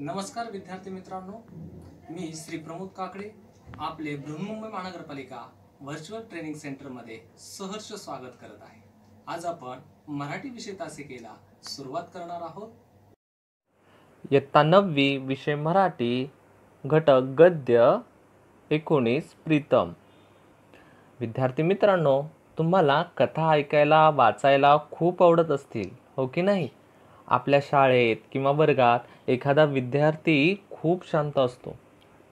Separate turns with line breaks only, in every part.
नमस्कार विद्यार्थी मित्रांनो, मी श्री प्रमोद काकडे आपले बृहन्मुंबई महानगरपालिका व्हर्च्युअल ट्रेनिंग सेंटरमध्ये सहर्ष स्वागत करत आहे। आज आपण मराठी विषय तासिकेला सुरुवात करणार आहोत।
इयत्ता 9वी विषय मराठी घटक गद्य 19 प्रीतम। विद्यार्थी मित्रांनो, तुम्हाला कथा ऐकायला वाचायला खूप आवडत असतील, हो की नाही? आपल्या शाळेत किंवा वर्गात एखादा विद्यार्थी खूप शांत असतो।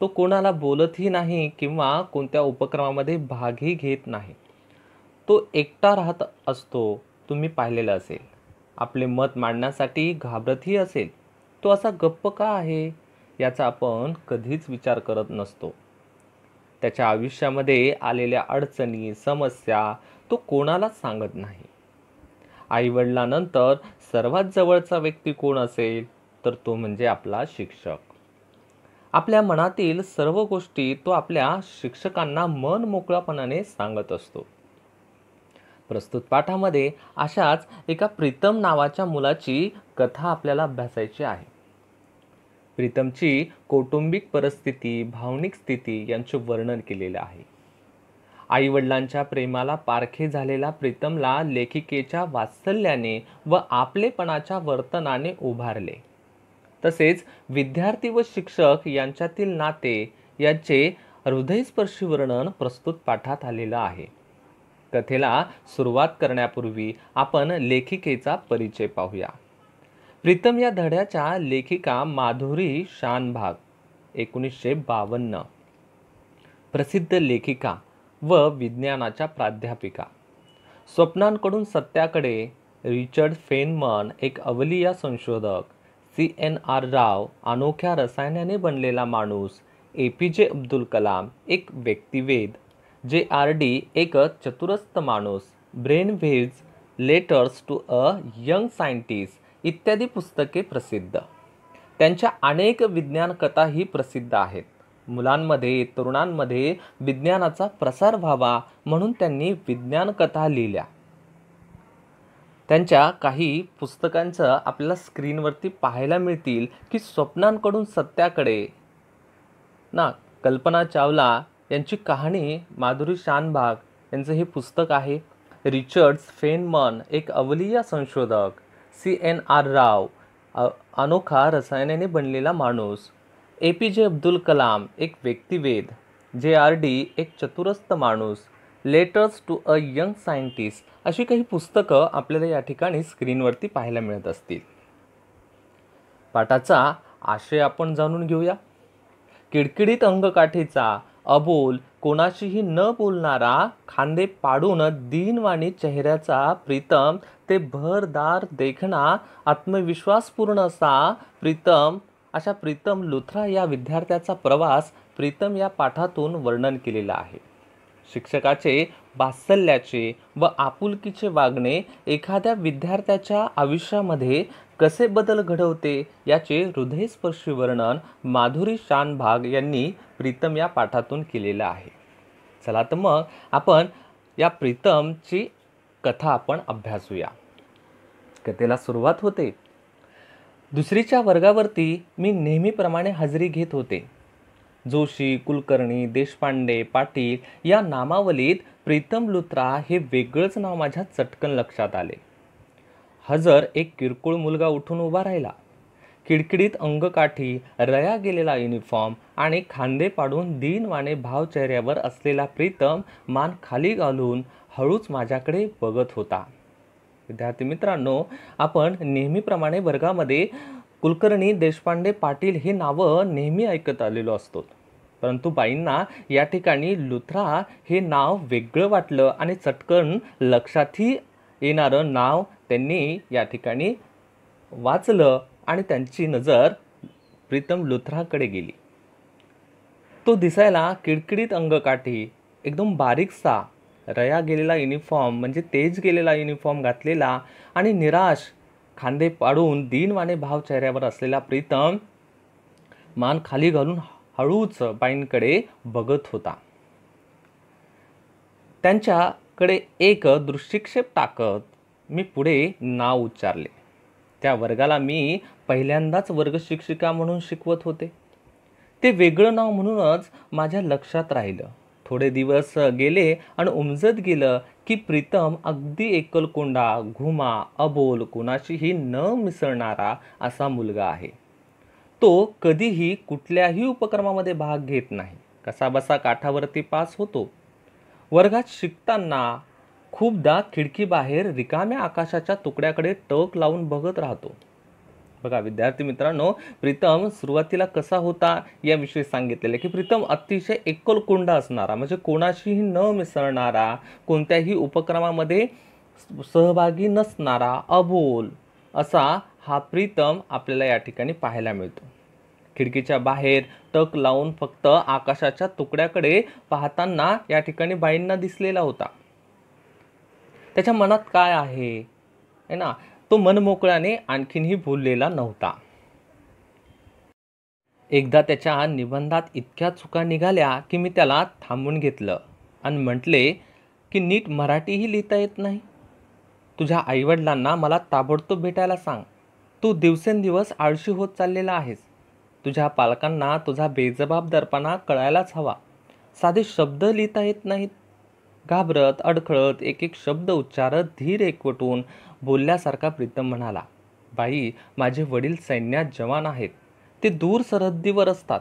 तो कोणाला बोलतही नाही किंवा कोणत्या उपक्रमामध्ये भागही घेत नाही। तो एकटा राहत असतो, तुम्ही पाहिलेलं असेल। आपले मत मांडण्यासाठी घाबरतही असेल। तो असा गप्प का आहे याचा आपण कधीच विचार करत नसतो। त्याच्या आयुष्यामध्ये आलेल्या अडचणी, समस्या तो कोणालाच सांगत नाही। आईवडिलांनंतर सर्वात जवळचा व्यक्ती कोण असेल तर तो म्हणजे आपला शिक्षक। आपल्या मनातील सर्व गोष्टी तो आपल्या शिक्षकांना मन मोकळेपणाने सांगत असतो। प्रस्तुत पाठामध्ये अशाच एका प्रीतम नावाच्या मुलाची कथा आपल्याला अभ्यासायची आहे। प्रीतमची कौटुंबिक परिस्थिती, भावनिक स्थिती यांचे वर्णन केलेले आहे। आई वडिलांच्या प्रेमाला पारखे झालेला प्रीतमला लेखिकेच्या वात्सल्याने व आपलेपणाच्या वर्तनाने उभारले। तसेच विद्यार्थी व शिक्षक यांच्यातील नाते याचे हृदयस्पर्शी वर्णन प्रस्तुत पाठात आलेलं आहे। कथेला सुरुवात करण्यापूर्वी आपण लेखिकेचा परिचय पाहूया। प्रीतम या धड्याच्या लेखिका माधुरी शानभाग, 1952। प्रसिद्ध लेखिका व विज्ञानाच्या प्राध्यापिका। स्वप्नांकडून सत्याकडे, रिचर्ड फेनमन एक अवलिया संशोधक, CNR राव अनोख्या रसायनाने बनलेला माणूस, APJ अब्दुल कलाम एक व्यक्तिवेद, JRD एक चतुरस्र माणूस, brain waves, letters to a young scientist इत्यादी पुस्तके प्रसिद्ध। त्यांच्या अनेक विज्ञान कथाही प्रसिद्ध आहेत। मुलांमध्ये, तरुणांमध्ये विज्ञानाचा प्रसार व्हावा म्हणून त्यांनी विज्ञान कथा लिहिल्या। त्यांच्या काही पुस्तकांचं आपल्याला स्क्रीनवरती पाहायला मिळतील की स्वप्नांकडून सत्याकडे ना, कल्पना चावला यांची कहाणी, माधुरी शानभाग यांचं हे पुस्तक आहे। रिचर्ड फेनमन एक अवलिया संशोधक, CNR राव अनोखा रसायनाने बनलेला माणूस, APJ अब्दुल कलाम एक व्यक्तिवेद, JRD एक चतुरस्र माणूस, letters to a young scientist अशी काही पुस्तकं आपल्याला या ठिकाणी स्क्रीनवरती पाहायला मिळत असतील। पाठाचा आशय आपण जाणून घेऊया। किडकिडीत अंगकाठीचा, अबोल, कोणाशीही न बोलणारा, खांदे पाडून दीनवाणी चेहऱ्याचा प्रीतम ते भरदार देखणा, आत्मविश्वासपूर्ण असा प्रीतम, अशा प्रीतम लुथरा या विद्यार्थ्याचा प्रवास प्रीतम या पाठातून वर्णन केलेला आहे। शिक्षकाचे वात्सल्याचे व आपुलकीचे वागणे एखाद्या विद्यार्थ्याच्या आयुष्यामध्ये कसे बदल घडवते याचे हृदयस्पर्शी वर्णन माधुरी शानभाग यांनी प्रीतम या पाठातून केलेलं आहे। चला तर मग आपण या प्रीतमची कथा आपण अभ्यासूया। कथेला सुरुवात होते। दुसरीच्या वर्गावरती मी नेहमीप्रमाणे हजेरी घेत होते। जोशी, कुलकर्णी, देशपांडे, पाटील या नामावलीत प्रीतम लुथरा हे वेगळंच नाव माझ्या चटकन लक्षात आले। हजर एक किरकोळ मुलगा उठून उभा राहिला। किडकिडीत अंगकाठी, रया गेलेला युनिफॉर्म आणि खांदे पाडून दीनवाणे भाव चेहऱ्यावर असलेला प्रीतम मान खाली घालून हळूच माझ्याकडे बघत होता। विद्यार्थी मित्रांनो, आपण नेहमीप्रमाणे वर्गामध्ये कुलकर्णी, देशपांडे, पाटील हे नावं नेहमी ऐकत आलेलो असतो, परंतु बाईंना या ठिकाणी लुथरा हे नाव वेगळं वाटलं आणि चटकन लक्षातही येणारं नाव त्यांनी या ठिकाणी वाचलं आणि त्यांची नजर प्रीतम लुथराकडे गेली। तो दिसायला किडकिडीत अंगकाठी, एकदम बारीकसा, रया गेलेला युनिफॉर्म म्हणजे तेज गेलेला युनिफॉर्म घातलेला आणि निराश, खांदे पाडून दीनवाणे भाव चेहऱ्यावर असलेला प्रीतम मान खाली घालून हळूच बाईंकडे बघत होता। त्यांच्याकडे एक दृष्टिक्षेप टाकत मी पुढे नाव उच्चारले। त्या वर्गाला मी पहिल्यांदाच वर्ग शिक्षिका म्हणून शिकवत होते. ते वेगळं नाव म्हणूनच माझ्या लक्षात राहिलं. थोडे दिवस गेले आणि उमजत गेलं की प्रीतम अगदी एकलकोंडा, घुमा, अबोल, कोणाशीही न मिसळणारा असा मुलगा आहे. तो कधीही कुठल्याही उपक्रमामध्ये भाग घेत नाही. कसाबसा काठावरती पास होतो. वर्गात शिकताना खूपदा खिडकीबाहेर रिकाम्या आकाशाच्या तुकड्याकडे टक लावून बघत राहतो. बघा विद्यार्थी मित्रांनो, प्रीतम सुरुवातीला कसा होता याविषयी सांगितलेले की प्रीतम अतिशय एकलकोंडा असणारा, म्हणजे कोणाशीही न मिसळणारा, कोणत्याही उपक्रमामध्ये सहभागी नसणारा, अबोल असा हा प्रीतम आपल्याला या ठिकाणी पाहायला मिळतो. खिडकीच्या बाहेर टक लावून फक्त आकाशाच्या तुकड्याकडे पाहताना या ठिकाणी बाईंना दिसलेला होता. त्याच्या मनात काय आहे ना, तो मनमोकळ्याने आणखीनही बोललेला नव्हता. एकदा त्याच्या निबंधात इतक्या चुका निघाल्या की मी त्याला थांबून घेतलं आणि म्हटले की नीट मराठीही लिहिता येत नाही. तुझ्या आईवडिलांना मला ताबडतोब भेटायला सांग. तू दिवसेंदिवस आळशी होत चाललेला आहेस. तुझ्या पालकांना तुझा बेजबाबदारपणा कळायलाच हवा. साधे शब्द लिहिता येत नाहीत. घाबरत अडखळत एक एक शब्द उच्चारत धीर एकवटून बोलल्यासारखा प्रीतम म्हणाला, बाई, माझे वडील सैन्यात जवान आहेत. ते दूर सरहद्दीवर असतात.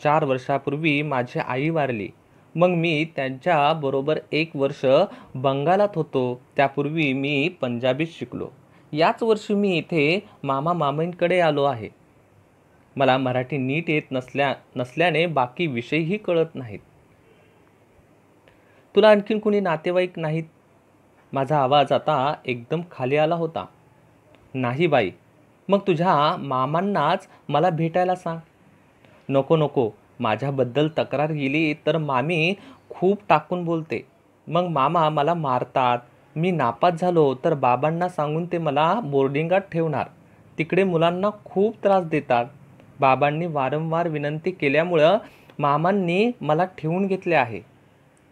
4 वर्षापूर्वी माझी आई वारली. मग मी त्यांच्याबरोबर 1 वर्ष बंगालात होतो. त्यापूर्वी मी पंजाबीत शिकलो. याच वर्षी मी इथे मामा मामींकडे आलो आहे. मला मराठी नीट येत नसल्याने बाकी विषयही कळत नाहीत. तुला आणखीन कुणी नातेवाईक नाहीत? माझा आवाज आता एकदम खाली आला होता. नाही बाई. मग तुझ्या मामांनाच मला भेटायला सांग. नको नको, माझ्याबद्दल तक्रार गेली तर मामी खूप टाकून बोलते. मग मामा मला मारतात. मी नापास झालो तर बाबांना सांगून ते मला बोर्डिंगात ठेवणार. तिकडे मुलांना खूप त्रास देतात. बाबांनी वारंवार विनंती केल्यामुळं मामांनी मला ठेवून घेतले आहे.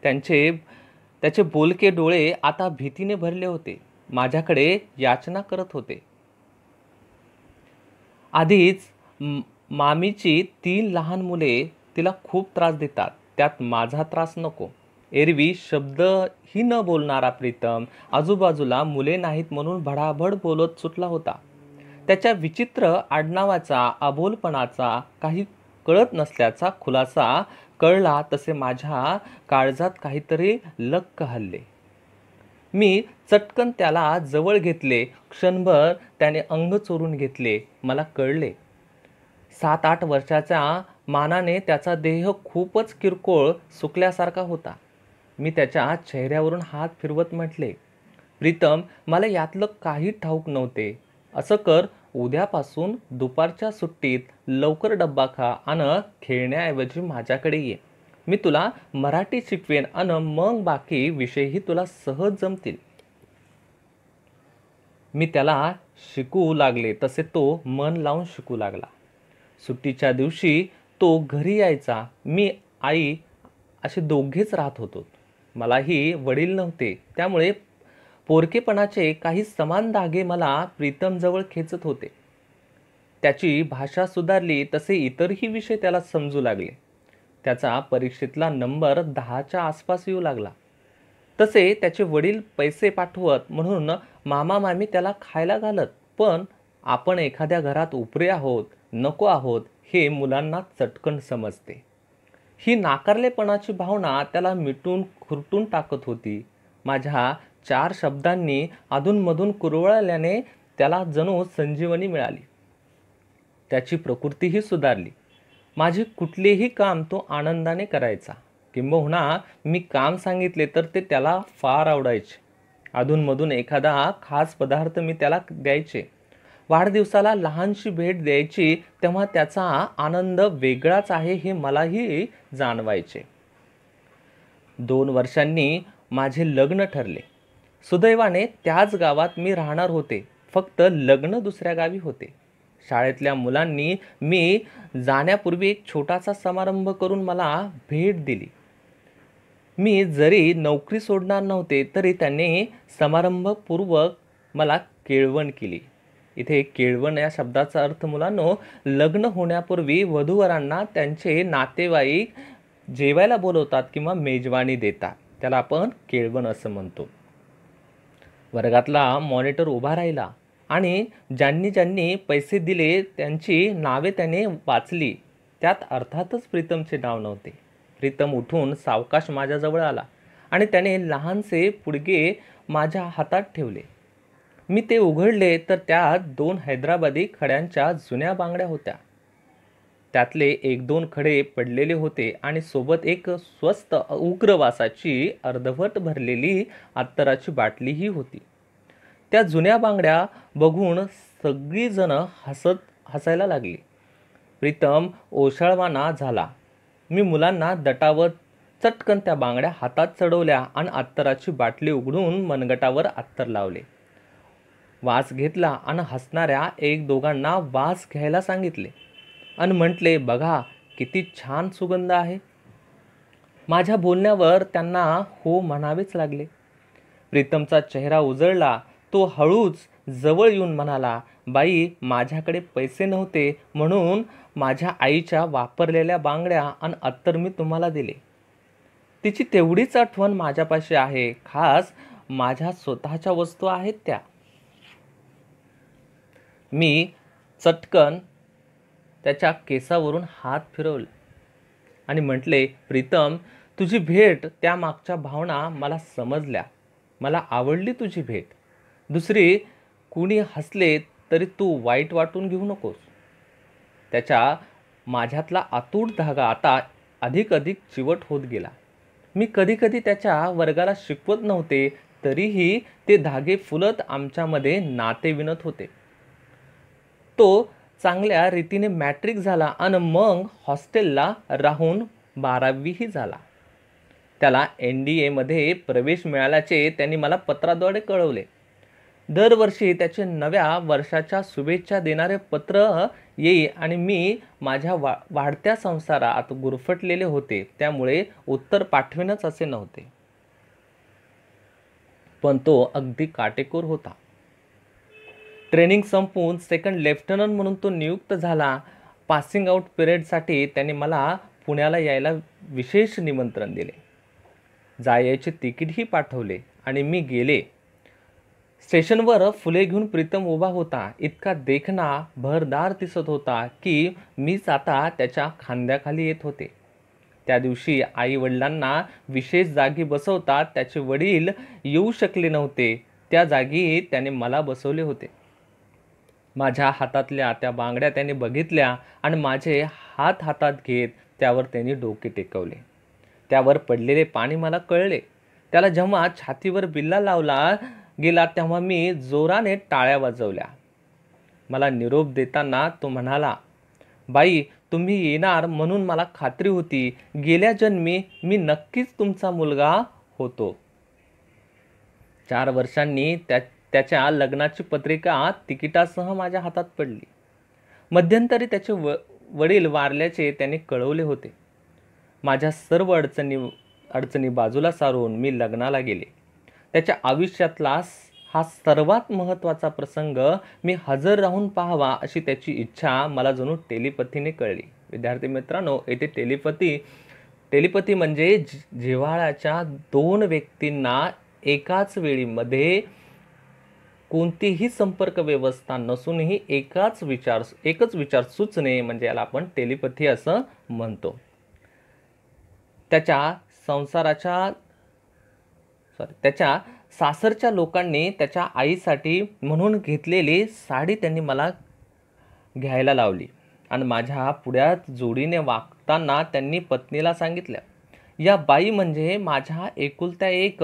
त्याचे बोलके डोळे आता भीतीने भरले होते. माझ्याकडे याचना करत होते. आधीच मामीची 3 लहान मुले तिला खूप त्रास देतात. त्यात माझा त्रास नको. एरवी शब्दही न बोलणारा प्रीतम आजूबाजूला मुले नाहीत म्हणून भडाभड बोलत सुटला होता. त्याच्या विचित्र आडनावाचा, अबोलपणाचा काही कळत नसल्याचा खुलासा कळला तसे माझ्या काळजात काहीतरी लक्क हल्ले. मी चटकन त्याला जवळ घेतले. क्षणभर त्याने अंग चोरून घेतले. मला कळले 7-8 वर्षाच्या मानाने त्याचा देह खूपच किरकोळ सुकल्यासारखा होता. मी त्याच्या चेहऱ्यावरून हात फिरवत म्हटले, प्रीतम, मला यातलं काही ठाऊक नव्हते. असं कर, उद्यापासून दुपारच्या सुट्टीत लवकर डब्बा खा आणि खेळण्याऐवजी माझ्याकडे ये. मी तुला मराठी शिकवेन आणि मग बाकी विषयही तुला सहज जमतील. मी त्याला शिकवू लागले तसे तो मन लावून शिकू लागला. सुट्टीच्या दिवशी तो घरी यायचा. मी आई असे दोघेच राहत होतो. मलाही वडील नव्हते. त्यामुळे पोरकेपणाचे काही समान धागे मला प्रीतमजवळ खेचत होते. त्याची भाषा सुधारली तसे इतरही विषय त्याला समजू लागले. त्याचा परीक्षेतला नंबर 10च्या आसपास येऊ लागला. तसे त्याचे वडील पैसे पाठवत म्हणून मामा मामी त्याला खायला घालत. पण आपण एखाद्या घरात उपरे आहोत, नको आहोत हे मुलांना चटकन समजते. ही नाकारलेपणाची भावना त्याला मिटून खुरटून टाकत होती. माझ्या 4 शब्दांनी अधूनमधून कुरवळल्याने त्याला जणू संजीवनी मिळाली. त्याची प्रकृतीही सुधारली. माझे कुठलेही काम तो आनंदाने करायचा. किंबहुना मी काम सांगितले तर ते त्याला फार आवडायचे. अधूनमधून एखादा खास पदार्थ मी त्याला द्यायचे. वाढदिवसाला लहानशी भेट द्यायची तेव्हा त्याचा आनंद वेगळाच आहे हे मलाही जाणवायचे. 2 वर्षांनी माझे लग्न ठरले. सुदैवाने त्याच गावात मी राहणार होते. फक्त लग्न दुसऱ्या गावी होते. शाळेतल्या मुलांनी मी जाण्यापूर्वी एक छोटासा समारंभ करून मला भेट दिली. मी जरी नोकरी सोडणार नव्हते तरी त्यांनी समारंभपूर्वक मला केळवण केली. इथे केळवण या शब्दाचा अर्थ मुलांनो, लग्न होण्यापूर्वी वधूवरांना त्यांचे नातेवाईक जेवायला बोलवतात किंवा मेजवानी देतात, त्याला आपण केळवण असं म्हणतो. वर्गातला मॉनिटर उभा राहिला आणि ज्यांनी ज्यांनी पैसे दिले त्यांची नावे त्याने वाचली. त्यात अर्थातच प्रीतमचे नाव नव्हते. प्रीतम उठून सावकाश माझ्याजवळ आला आणि त्याने लहानसे पुडगे माझ्या हातात ठेवले. मी ते उघडले तर त्यात 2 हैदराबादी खड्यांच्या जुन्या बांगड्या होत्या. त्यातले 1-2 खडे पडलेले होते आणि सोबत एक स्वस्त उग्रवासाची अर्धवट भरलेली अत्तराची बाटलीही होती. त्या जुन्या बांगड्या बघून सगळीजण हसायला लागली. प्रीतम ओशाळवाना झाला. मी मुलांना दटावत चटकन त्या बांगड्या हातात चढवल्या आणि अत्तराची बाटली उघडून मनगटावर अत्तर लावले. वास घेतला आणि हसणाऱ्या 1-2 वास घ्यायला सांगितले आणि म्हटले, बघा किती छान सुगंध आहे. माझ्या बोलण्यावर त्यांना हो म्हणावेच लागले. प्रीतमचा चेहरा उजळला. तो हळूच जवळ येऊन म्हणाला, बाई, माझ्याकडे पैसे नव्हते म्हणून माझ्या आईच्या वापरलेल्या बांगड्या आणि अत्तर मी तुम्हाला दिले. तिची तेवढीच आठवण माझ्यापाशी आहे. खास माझ्या स्वतःच्या वस्तू आहेत त्या. मी चटकन त्याच्या केसावरून हात फिरवले आणि म्हटले, प्रीतम, तुझी भेट, त्या मागच्या भावना मला समजल्या. मला आवडली तुझी भेट. दुसरी कुणी हसले तरी तू वाईट वाटून घेऊ नकोस. त्याच्या माझ्यातला अतूट धागा आता अधिक चिवट होत गेला. मी कधी त्याच्या वर्गाला शिकवत नव्हते तरीही ते धागे फुलत आमच्यामध्ये नाते विणत होते. तो चांगल्या रीतीने मॅट्रिक झाला आणि मग हॉस्टेलला राहून 12वी झाला. त्याला NDA मध्ये प्रवेश मिळाल्याचे त्यांनी मला पत्राद्वारे कळवले. दरवर्षी त्याचे नव्या वर्षाच्या शुभेच्छा देणारे पत्र येई आणि मी माझ्या वाढत्या संसारात गुरफटलेले होते, त्यामुळे उत्तर पाठविणच असे नव्हते. पण तो अगदी काटेकोर होता. ट्रेनिंग संपवून 2nd लेफ्टनंट म्हणून तो नियुक्त झाला. पासिंग आउट पिरियडसाठी त्याने मला पुण्याला यायला विशेष निमंत्रण दिले. जायचे तिकीटही पाठवले आणि मी गेले. स्टेशनवर फुले घेऊन प्रीतम उभा होता. इतका देखणा भरदार दिसत होता की मीच आता त्याच्या खांद्याखाली येत होते. त्या दिवशी आई वडिलांना विशेष जागी बसवतात त्याचे वडील येऊ शकले नव्हते. त्या जागी त्याने मला बसवले होते. माझ्या हातातल्या त्या बांगड्या त्याने बघितल्या आणि माझे हात हातात घेत त्यावर त्यांनी डोके टेकवले. त्यावर पडलेले पाणी मला कळले. त्याला जेव्हा छातीवर बिल्ला लावला गेला तेव्हा मी जोराने टाळ्या वाजवल्या. मला निरोप देताना तो म्हणाला, बाई, तुम्ही येणार म्हणून मला खात्री होती. गेल्या जन्मी मी नक्कीच तुमचा मुलगा होतो. 4 वर्षांनी त्याच्या लग्नाची पत्रिका तिकिटासह माझ्या हातात पडली. मध्यंतरी त्याचे वडील वारल्याचे त्याने कळवले होते. माझ्या सर्व अडचणी बाजूला सारून मी लग्नाला गेले. त्याच्या आयुष्यातला हा सर्वात महत्त्वाचा प्रसंग मी हजर राहून पाहावा अशी त्याची इच्छा मला जणू टेलिपथीने कळली. विद्यार्थी मित्रांनो, येथे टेलिपथी म्हणजे जिव्हाळ्याच्या 2 व्यक्तींना एकाच वेळी मध्ये कोणतीही संपर्क व्यवस्था नसूनही एकच विचार सुचणे म्हणजे याला आपण टेलिपथी असं म्हणतो. त्याच्या सासरच्या लोकांनी त्याच्या आईसाठी म्हणून घेतलेली साडी त्यांनी मला घ्यायला लावली आणि माझ्या पुढ्यात जोडीने वागताना त्यांनी पत्नीला सांगितलं, या बाई म्हणजे माझ्या एकुलत्या एक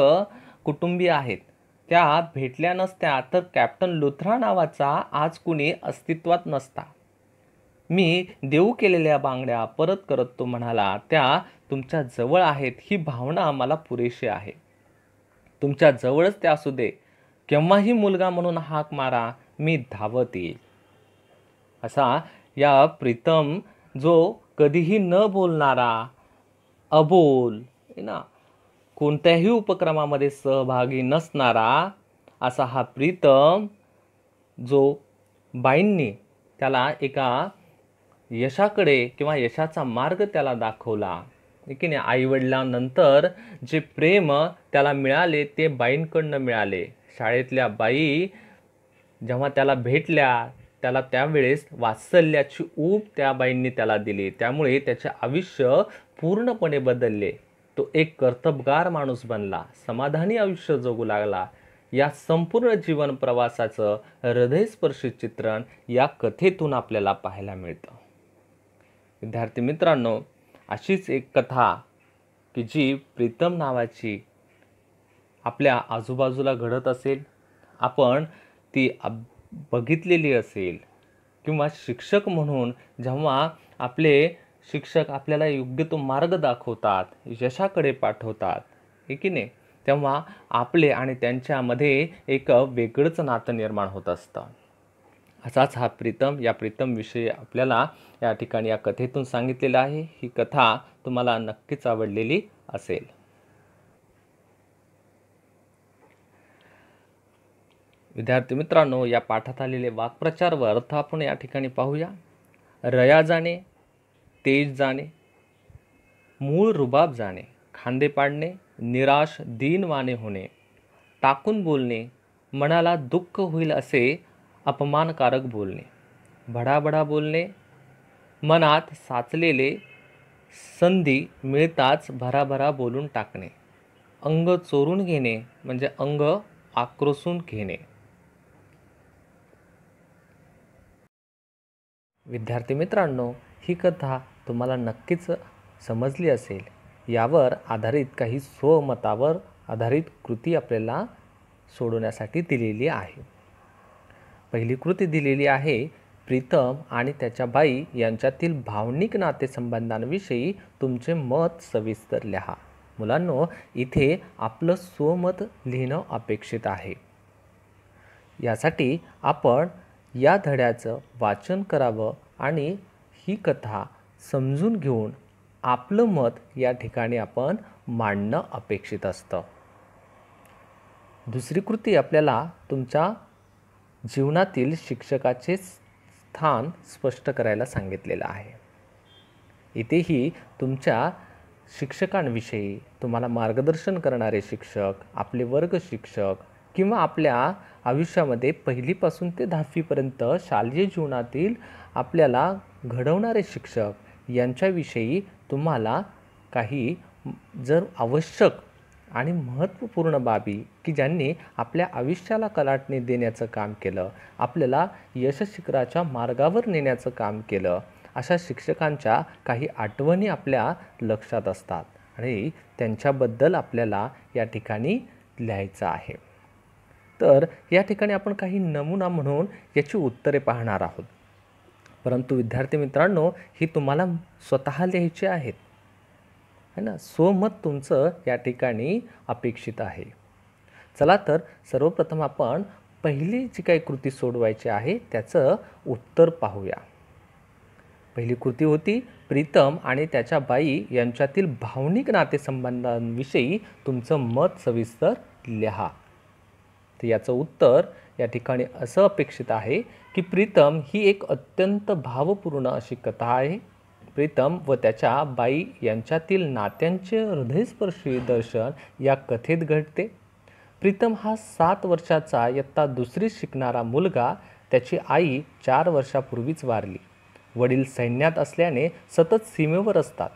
कुटुंबीय आहेत. त्या भेटल्या नसत्या तर कॅप्टन लुथरा नावाचा आज कुणी अस्तित्वात नसता. मी देऊ केलेल्या बांगड्या परत करत तो म्हणाला, त्या तुमच्या जवळ आहेत ही भावना मला पुरेशी आहे. तुमच्या जवळच त्या असू दे. केव्हाही मुलगा म्हणून हाक मारा, मी धावत येईल. असा या प्रीतम, जो कधीही न बोलणारा, अबोल ना, कोणत्याही उपक्रमामध्ये सहभागी नसणारा असा हा प्रीतम, जो बाईंनी त्याला एका यशाकडे किंवा यशाचा मार्ग त्याला दाखवला, की नाही. आईवडिलांनंतर जे प्रेम त्याला मिळाले ते बाईंकडनं मिळाले. शाळेतल्या बाई जेव्हा त्याला भेटल्या, त्याला त्यावेळेस वात्सल्याची ऊब त्या बाईंनी त्याला दिली. त्यामुळे त्याचे आयुष्य पूर्णपणे बदलले. तो एक कर्तबगार माणूस बनला, समाधानी आयुष्य जगू लागला. या संपूर्ण जीवन प्रवासाचं हृदयस्पर्शी चित्रण या कथेतून आपल्याला पाहायला मिळतं. विद्यार्थी मित्रांनो, अशीच एक कथा की जी प्रीतम नावाची आपल्या आजूबाजूला घडत असेल, आपण ती बघितलेली असेल, किंवा शिक्षक म्हणून जेव्हा आपले शिक्षक आपल्याला योग्य तो मार्ग दाखवतात, यशाकडे पाठवतात, हे की नाही, तेव्हा आपले आणि त्यांच्यामध्ये एक वेगळंच नातं निर्माण होत असतं. असाच हा प्रीतम, या प्रीतमविषयी आपल्याला या ठिकाणी या कथेतून सांगितलेलं आहे. ही कथा तुम्हाला नक्कीच आवडलेली असेल. विद्यार्थी मित्रांनो, या पाठात आलेले वाक्प्रचार व अर्थ आपण या ठिकाणी पाहूया. रया जाणे, तेज जाणे, मूळ रुबाब जाणे, खांदे पाडणे, निराश दीनवाणे होणे, टाकून बोलणे, मनाला दुःख होईल असे अपमानकारक बोलणे, भडाभडा बोलणे, मनात साचलेले संधी मिळताच भराभरा बोलून टाकणे, अंग चोरून घेणे म्हणजे अंग आक्रोशून घेणे. विद्यार्थी मित्रांनो, ही कथा तुम्हाला नक्कीच समजली असेल. यावर आधारित काही स्वमतावर आधारित कृती आपल्याला सोडवण्यासाठी दिलेली आहे. पहिली कृती दिलेली आहे, प्रीतम आणि त्याच्या बाई यांच्यातील भावनिक नातेसंबंधांविषयी तुमचे मत सविस्तर लिहा. मुलांनो, इथे आपलं स्वमत लिहिणं अपेक्षित आहे. यासाठी आपण या धड्याचं वाचन करावं आणि ही कथा समजून घेऊन आपलं मत या ठिकाणी आपण मांडणं अपेक्षित असतं. दुसरी कृती आपल्याला तुमच्या जीवनातील शिक्षकाचे स्थान स्पष्ट करायला सांगितलेलं आहे. इथेही तुमच्या शिक्षकांविषयी, तुम्हाला मार्गदर्शन करणारे शिक्षक, आपले वर्ग शिक्षक किंवा आपल्या आयुष्यामध्ये पहिलीपासून ते 10वीपर्यंत शालेय जीवनातील आपल्याला घडवणारे शिक्षक यांच्याविषयी तुम्हाला काही जर आवश्यक आणि महत्त्वपूर्ण बाबी की ज्यांनी आपल्या आयुष्याला कलाटणी देण्याचं काम केलं, आपल्याला यशशिखराच्या मार्गावर नेण्याचं काम केलं, अशा शिक्षकांच्या काही आठवणी आपल्या लक्षात असतात आणि त्यांच्याबद्दल आपल्याला या ठिकाणी लिहायचं आहे. तर या ठिकाणी आपण काही नमुना म्हणून याची उत्तरे पाहणार आहोत. परंतु विद्यार्थी मित्रांनो, ही तुम्हाला स्वतः लिहायची आहेत, है ना. स्वमत तुमचं या ठिकाणी अपेक्षित आहे. चला तर सर्वप्रथम आपण पहिली जी काही कृती सोडवायची आहे त्याचं उत्तर पाहूया. पहिली कृती होती, प्रीतम आणि त्याच्या बाई यांच्यातील भावनिक नातेसंबंधांविषयी तुमचं मत सविस्तर लिहा. तर याचं उत्तर या ठिकाणी असं अपेक्षित आहे की प्रीतम ही एक अत्यंत भावपूर्ण अशी कथा आहे. प्रीतम व त्याच्या बाई यांच्यातील नात्यांचे हृदयस्पर्शी दर्शन या कथेत घडते. प्रीतम हा 7 वर्षाचा इयत्ता 2रीत शिकणारा मुलगा. त्याची आई 4 वर्षापूर्वीच वारली. वडील सैन्यात असल्याने सतत सीमेवर असतात.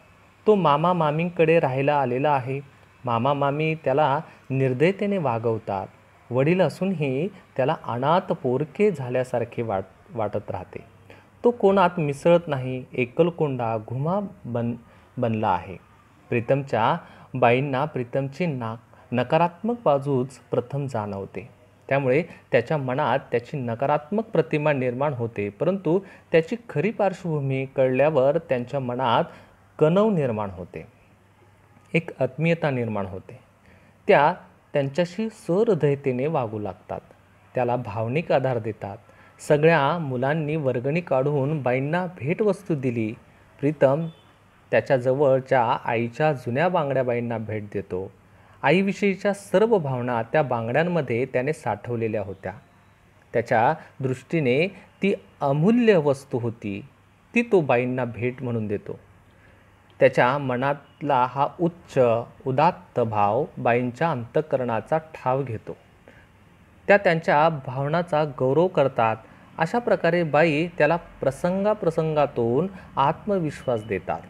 तो मामा मामींकडे राहायला आलेला आहे. मामा मामी त्याला निर्दयतेने वागवतात. वडील असूनही त्याला अनाथ पोरके झाल्यासारखे वाटत राहते. तो कोणात मिसळत नाही, एकलकोंडा घुमा बनला आहे. प्रीतमच्या बाईंना प्रीतमची नकारात्मक बाजूच प्रथम जाणवते. त्यामुळे त्याच्या मनात त्याची नकारात्मक प्रतिमा निर्माण होते. परंतु त्याची खरी पार्श्वभूमी कळल्यावर त्यांच्या मनात कणव निर्माण होते, एक आत्मीयता निर्माण होते. त्या त्यांच्याशी सहृदयतेने वागू लागतात, त्याला भावनिक आधार देतात. सगळ्या मुलांनी वर्गणी काढून बाईंना भेटवस्तू दिली. प्रीतम त्याच्या जवळच्या आईच्या जुन्या बांगड्या बाईंना भेट देतो. आईविषयीच्या सर्व भावना त्या बांगड्यांमध्ये त्याने साठवलेल्या होत्या. त्याच्या दृष्टीने ती अमूल्य वस्तू होती, ती तो बाईंना भेट म्हणून देतो. त्याच्या मनातला हा उच्च उदात्त भाव बाईंच्या अंतःकरणाचा ठाव घेतो. त्या त्यांच्या भावनाचा गौरव करतात. अशा प्रकारे बाई त्याला प्रसंगाप्रसंगातून आत्मविश्वास देतात.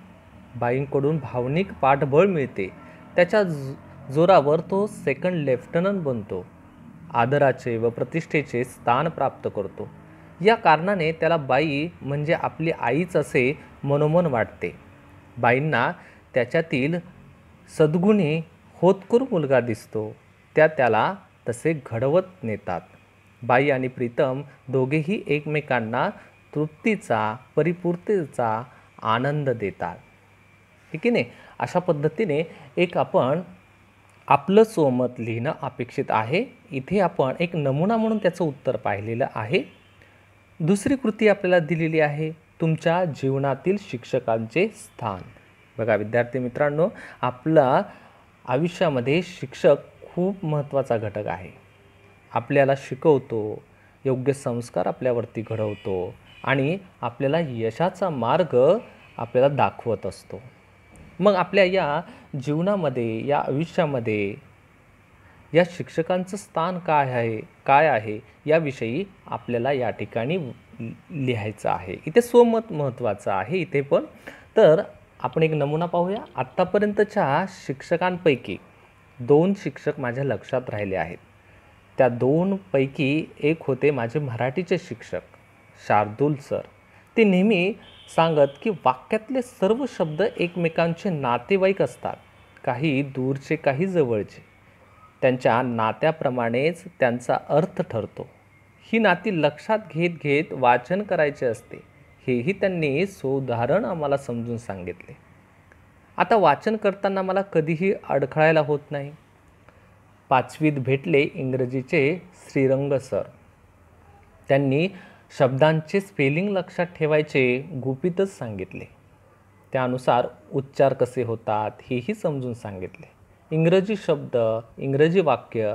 बाईंकडून भावनिक पाठबळ मिळते. त्याच्या जोरावर तो सेकंड लेफ्टनंट बनतो. आदराचे व प्रतिष्ठेचे स्थान प्राप्त करतो. या कारणाने त्याला बाई म्हणजे आपली आईच असे मनोमन वाटते. बाईंना त्याच्यातील सद्गुणी होतकरू मुलगा दिसतो. त्या त्याला तसे घडवत नेतात. बाई आणि प्रीतम दोघेही एकमेकांना तृप्तीचा, परिपूर्णतेचा आनंद देतात. ठीक आहे नाही. अशा पद्धतीने एक आपण आपलं स्वमत लिहिणं अपेक्षित आहे. इथे आपण एक नमुना म्हणून त्याचं उत्तर पाहिलेलं आहे. दुसरी कृती आपल्याला दिलेली आहे, तुमच्या जीवनातील शिक्षकांचे स्थान. बघा विद्यार्थी मित्रांनो, आपला आयुष्यामध्ये शिक्षक खूप महत्त्वाचा घटक आहे. आपल्याला शिकवतो, योग्य संस्कार आपल्यावरती घडवतो आणि आपल्याला यशाचा मार्ग आपल्याला दाखवत असतो. मग आपल्या या जीवनामध्ये, या आयुष्यामध्ये या शिक्षकांचं स्थान काय आहे याविषयी आपल्याला या ठिकाणी लिहायचं आहे. इथे स्वमत महत्त्वाचं आहे इथे पण. तर आपण एक नमुना पाहूया. आत्तापर्यंतच्या शिक्षकांपैकी 2 शिक्षक माझ्या लक्षात राहिले आहेत. त्या 2 पैकी एक होते माझे मराठीचे शिक्षक शार्दूल सर. ते नेहमी सांगत की वाक्यातले सर्व शब्द एकमेकांचे नातेवाईक असतात, काही दूरचे काही जवळचे. त्यांच्या नात्याप्रमाणेच त्यांचा अर्थ ठरतो. ही नाती लक्षात घेत घेत वाचन करायचे असते, हेही त्यांनी सोदाहरण आम्हाला समजून सांगितले. आता वाचन करताना मला कधीही अडखळायला होत नाही. 5वीत भेटले इंग्रजीचे श्रीरंग सर. त्यांनी शब्दांचे स्पेलिंग लक्षात ठेवायचे गुपितच सांगितले. त्यानुसार उच्चार कसे होतात हेही समजून सांगितले. इंग्रजी शब्द, इंग्रजी वाक्य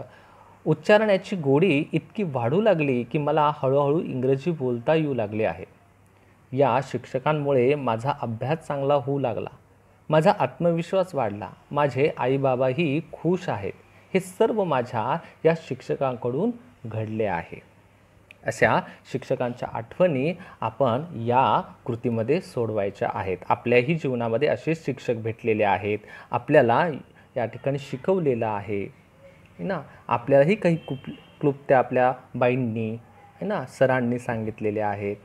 उच्चारण्याची गोडी इतकी वाढू लागली की मला हळूहळू इंग्रजी बोलता येऊ लागले आहे. या शिक्षकांमुळे माझा अभ्यास चांगला होऊ लागला. माझा आत्मविश्वास वाढला. माझे आईबाबाही खुश आहेत. हे सर्व माझ्या या शिक्षकांकडून घडले आहे. अशा शिक्षकांच्या आठवणी आपण या कृतीमध्ये सोडवायच्या आहेत. आपल्याही जीवनामध्ये असेच शिक्षक भेटलेले आहेत. आपल्याला या ठिकाणी शिकवलेलं आहे ना. आपल्यालाही काही क्लुप्त्या आपल्या बाईंनी ना सरांनी सांगितलेल्या आहेत.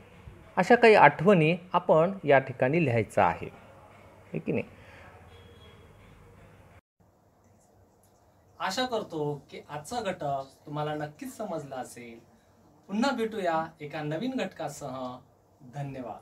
अशा काही आठवणी आपण या ठिकाणी लिहायचं आहे, हे की नाही.
आशा करतो की आजचा घटक तुम्हाला नक्कीच समजला असेल. पुन्हा भेटूया एका नवीन घटकासह. धन्यवाद.